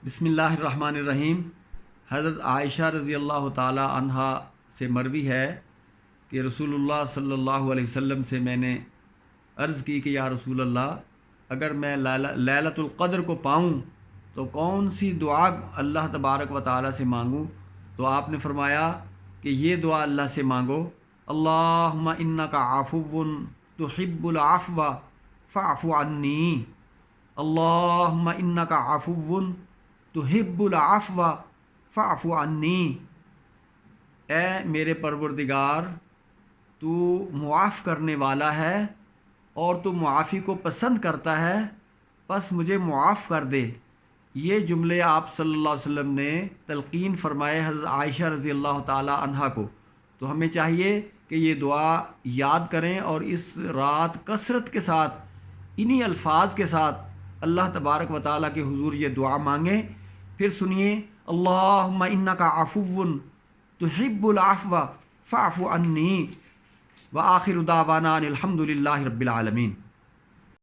بسم اللہ الرحمن الرحیم۔ حضرت عائشہ رضی اللہ تعالی عنہا سے مروی ہے کہ رسول اللہ صلی اللہ علیہ وسلم سے میں نے عرض کی کہ یا رسول اللہ، اگر میں لیلۃ القدر کو پاؤں تو کون سی دعا اللہ تبارک و تعالی سے مانگوں؟ تو آپ نے فرمایا کہ یہ دعا اللہ سے مانگو، اللہم انک عفو تحب العفو فاعف عنی، اللہم انک عفو تحب العفو فاعف عنی۔ اے میرے پروردگار، تو معاف کرنے والا ہے اور تو معافی کو پسند کرتا ہے، پس مجھے معاف کر دے۔ یہ جملے آپ صلی اللہ علیہ وسلم نے تلقین فرمائے حضرت عائشہ رضی اللہ تعالی عنہا کو۔ تو ہمیں چاہیے کہ یہ دعا یاد کریں اور اس رات کثرت کے ساتھ انہی الفاظ کے ساتھ اللہ تبارک و تعالیٰ کے حضور یہ دعا مانگیں۔ پھر سنیے، اللہم انک عفو تحب العفو فاعف عنی، وآخر دعوانا ان الحمد للہ رب العالمین۔